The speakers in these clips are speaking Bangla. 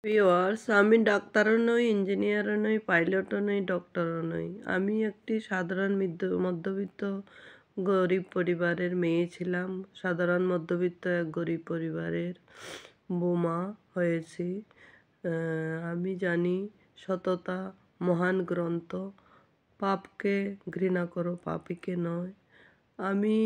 ভিউয়ার্স, আমি ডাক্তারও নই, ইঞ্জিনিয়ারও নই, পাইলটও নই, ডক্টরও নই। আমি একটি সাধারণ মধ্যবিত্ত গরিব পরিবারের মেয়ে ছিলাম। সাধারণ মধ্যবিত্ত এক গরিব পরিবারের বৌমা হয়েছি। আমি জানি সততা মহান গ্রন্থ। পাপকে ঘৃণা করো, পাপীকে নয়। আমি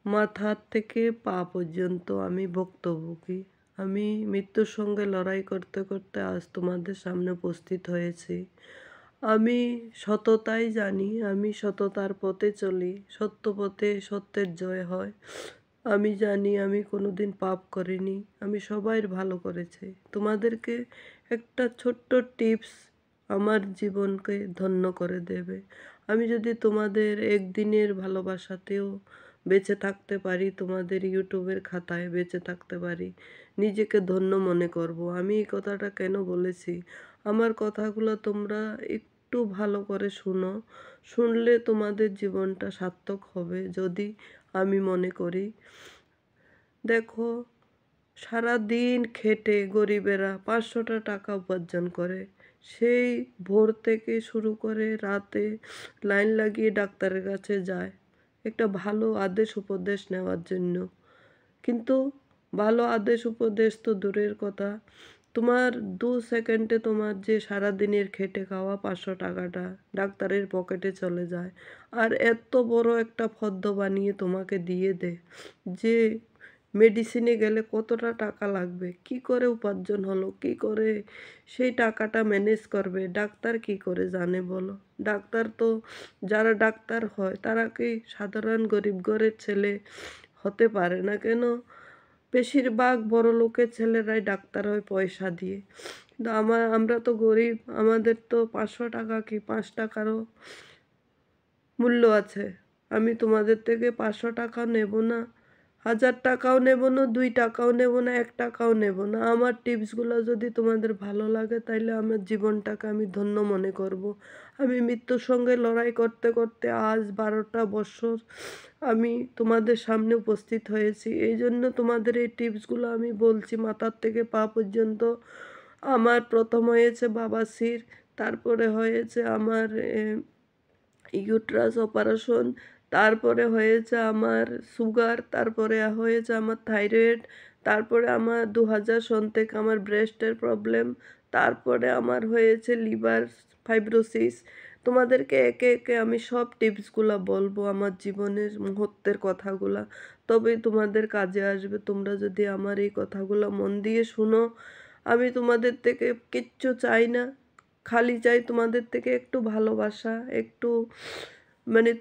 মাথার থেকে পা পর্যন্ত আমি ভুক্তভোগী। আমি মৃত্যুর সঙ্গে লড়াই করতে করতে আজ তোমাদের সামনে উপস্থিত হয়েছি। আমি সততাই জানি, আমি সততার পথে চলি, সত্য পথে সত্যের জয় হয়। আমি জানি আমি কোনোদিন পাপ করিনি, আমি সবাইয়ের ভালো করেছি। তোমাদেরকে একটা ছোট্ট টিপস আমার জীবনকে ধন্য করে দেবে। আমি যদি তোমাদের একদিনের ভালোবাসাতেও বেঁচে থাকতে পারি, তোমাদের ইউটিউবের খাতায় বেঁচে থাকতে পারি, নিজেকে ধন্য মনে করব। আমি এই কথাটা কেন বলেছি, আমার কথাগুলো তোমরা একটু ভালো করে শুনো। শুনলে তোমাদের জীবনটা সার্থক হবে যদি আমি মনে করি। দেখো, সারাদিন খেটে গরিবেরা 500টা টাকা উপার্জন করে। সেই ভোর থেকে শুরু করে রাতে লাইন লাগিয়ে ডাক্তারের কাছে যায় একটা ভালো আদেশ উপদেশ নেওয়ার জন্য। কিন্তু ভালো আদেশ উপদেশ তো দূরের কথা, তোমার 2 সেকেন্ডে তোমার যে সারাদিনের খেটে খাওয়া 500 টাকাটা ডাক্তারের পকেটে চলে যায়। আর এত বড় একটা ফর্দ বানিয়ে তোমাকে দিয়ে দেয় যে মেডিসিনে গেলে কতটা টাকা লাগবে, কি করে উপার্জন হলো, কি করে সেই টাকাটা ম্যানেজ করবে, ডাক্তার কি করে জানে বলো? ডাক্তার তো, যারা ডাক্তার হয় তারা কি সাধারণ গরিব ঘরের ছেলে হতে পারে না কেন? বেশিরভাগ বড় লোকের ছেলেরাই ডাক্তার হয় পয়সা দিয়ে। কিন্তু আমরা তো গরিব, আমাদের তো 500 টাকা কি 5 টাকারও মূল্য আছে। আমি তোমাদের থেকে 500 টাকা নেব না, 1000 টাকাও নেব না, 2 টাকাও নেব না, 1 টাকাও নেব না। আমার টিপসগুলো যদি তোমাদের ভালো লাগে তাইলে আমার জীবনটাকে আমি ধন্য মনে করব। আমি মৃত্যুর সঙ্গে লড়াই করতে করতে আজ 12টা বছর আমি তোমাদের সামনে উপস্থিত হয়েছি। এই জন্য তোমাদের এই টিপসগুলো আমি বলছি মাথার থেকে পা পর্যন্ত। আমার প্রথম হয়েছে বাবাসির, তারপরে হয়েছে আমার ইউট্রাস অপারেশন, তারপরে হয়েছে আমার সুগার, তারপরে হয়েছে আমার থাইরয়েড, তারপরে আমার 2000 সন থেকে আমার ব্রেস্টের প্রবলেম, তারপরে আমার হয়েছে লিভার ফাইব্রোসিস। তোমাদেরকে একে একে আমি সব টিপসগুলো বলবো, আমার জীবনের মুহূর্তের কথাগুলা, তবেই তোমাদের কাজে আসবে। তোমরা যদি আমার এই কথাগুলো মন দিয়ে শুনো, আমি তোমাদের থেকে কিচ্ছু চাই না, খালি চাই তোমাদের থেকে একটু ভালোবাসা, একটু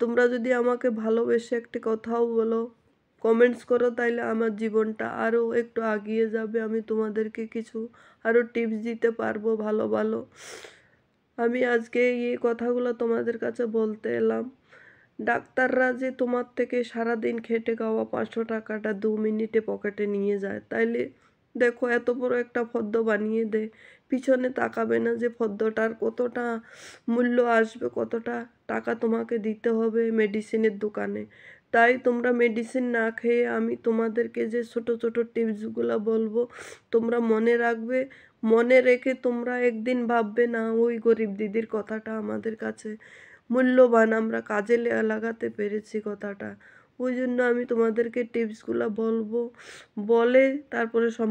তোমরা যদি আমাকে ভালোবেসে একটি কথাও বলো, কমেন্টস করো, তাইলে আমার জীবনটা আরও একটু এগিয়ে যাবে। আমি তোমাদেরকে কিছু আরও টিপস দিতে পারবো ভালো ভালো। আমি আজকে এই কথাগুলো তোমাদের কাছে বলতে এলাম। ডাক্তাররা যে তোমার থেকে সারাদিন খেটে খাওয়া 500 টাকাটা 2 মিনিটে পকেটে নিয়ে যায়, তাইলে দেখো এত বড় একটা ফর্দ বানিয়ে দেয়, পিছনে তাকাবে না যে ফর্দটার কতটা মূল্য আসবে, কতটা টাকা তোমাকে দিতে হবে মেডিসিনের দোকানে। তাই তোমরা মেডিসিন না খেয়ে আমি তোমাদেরকে যে ছোট ছোট টিপসগুলো বলবো তোমরা মনে রাখবে। মনে রেখে তোমরা একদিন ভাববে, না ওই গরিব দিদির কথাটা আমাদের কাছে মূল্যবান, আমরা কাজে লাগাতে পেরেছি কথাটা। ওই জন্য আমি তোমাদেরকে টিপসগুলো বলবো, বলে তারপরে